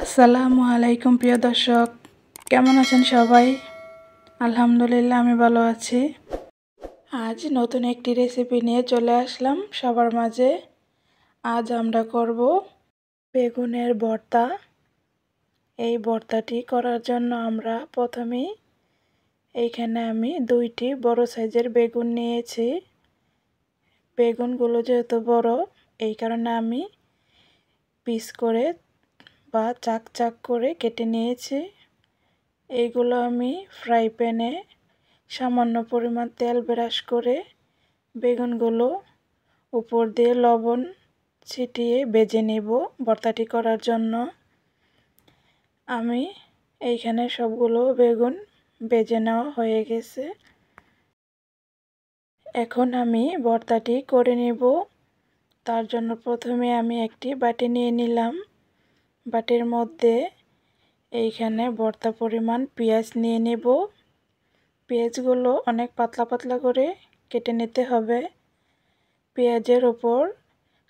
আসসালামু আলাইকুম প্রিয় দর্শক, কেমন আছেন সবাই? আলহামদুলিল্লাহ আমি ভালো আছি। আজ নতুন একটি রেসিপি নিয়ে চলে আসলাম সবার মাঝে। আজ আমরা করব বেগুনের ভর্তা। এই ভর্তাটি করার জন্য আমরা প্রথমেই এইখানে আমি 2টি বড় সাইজের বেগুন নিয়েছি। বেগুনগুলো যেহেতু বড়, এই কারণে আমি পিস করে বা চাক চাক করে কেটে নিয়েছি। এইগুলো আমি ফ্রাই প্যানে সামান্য পরিমাণ তেল ব্রাশ করে বেগুনগুলো উপর দিয়ে লবণ ছিটিয়ে ভেজে নেব ভর্তাটি করার জন্য। আমি এইখানে সবগুলো বেগুন ভেজে নেওয়া হয়ে গেছে। এখন আমি ভর্তাটি করে নেব। তার জন্য প্রথমে আমি একটি বাটি নিয়ে নিলাম। বাটির মধ্যে এইখানে ভর্তা পরিমাণ পেঁয়াজ নিয়ে নেব। পেঁয়াজগুলো অনেক পাতলা পাতলা করে কেটে নিতে হবে। পেঁয়াজের ওপর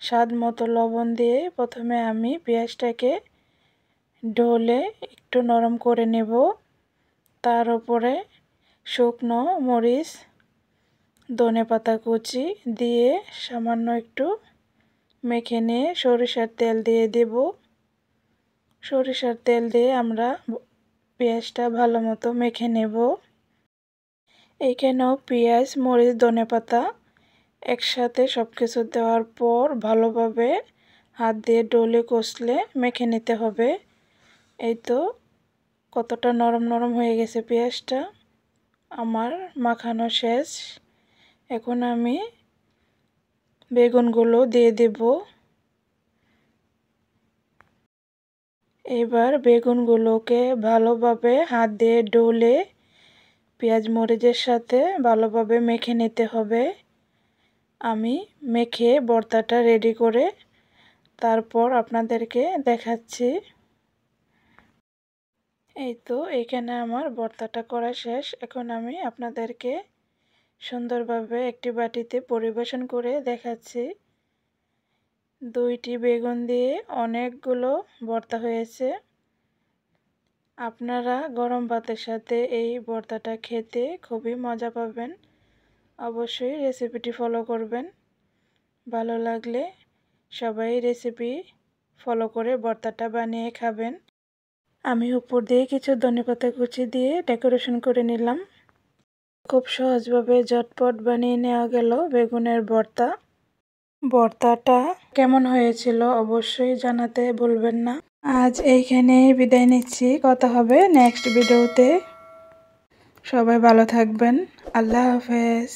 স্বাদ মতো লবণ দিয়ে প্রথমে আমি পেঁয়াজটাকে ঢলে একটু নরম করে নেব। তার উপরে শুকনো মরিচ, ধনেপাতা কুচি দিয়ে সামান্য একটু মেখে নিয়ে সরিষার তেল দিয়ে দেব। সরিষার তেল দিয়ে আমরা পেঁয়াজটা ভালো মতো মেখে নেব। এইখানেও পেঁয়াজ, মরিচ, ধনেপাতা একসাথে সব কিছু দেওয়ার পর ভালোভাবে হাত দিয়ে ডলে কষলে মেখে নিতে হবে। এই তো কতটা নরম নরম হয়ে গেছে পেঁয়াজটা। আমার মাখানো শেষ। এখন আমি বেগুনগুলো দিয়ে দেব। এবার বেগুনগুলোকে ভালোভাবে হাত দিয়ে ডলে পেঁয়াজ মরিচের সাথে ভালোভাবে মেখে নিতে হবে। আমি মেখে ভর্তাটা রেডি করে তারপর আপনাদেরকে দেখাচ্ছি। এই তো এখানে আমার ভর্তাটা করা শেষ। এখন আমি আপনাদেরকে সুন্দরভাবে একটি বাটিতে পরিবেশন করে দেখাচ্ছি। 2টি বেগুন দিয়ে অনেকগুলো ভর্তা হয়েছে। আপনারা গরম ভাতের সাথে এই ভর্তাটা খেতে খুবই মজা পাবেন। অবশ্যই রেসিপিটি ফলো করবেন। ভালো লাগলে সবাই রেসিপি ফলো করে ভর্তাটা বানিয়ে খাবেন। আমি উপর দিয়ে কিছু ধনেপাতা কুচি দিয়ে ডেকোরেশন করে নিলাম। খুব সহজভাবে ঝটপট বানিয়ে নেওয়া গেল বেগুনের ভর্তা। ভর্তাটা কেমন হয়েছিল অবশ্যই জানাতে ভুলবেন না। আজ এইখানেই বিদায় নিচ্ছি। কথা হবে নেক্সট ভিডিওতে। সবাই ভালো থাকবেন। আল্লাহ হাফেজ।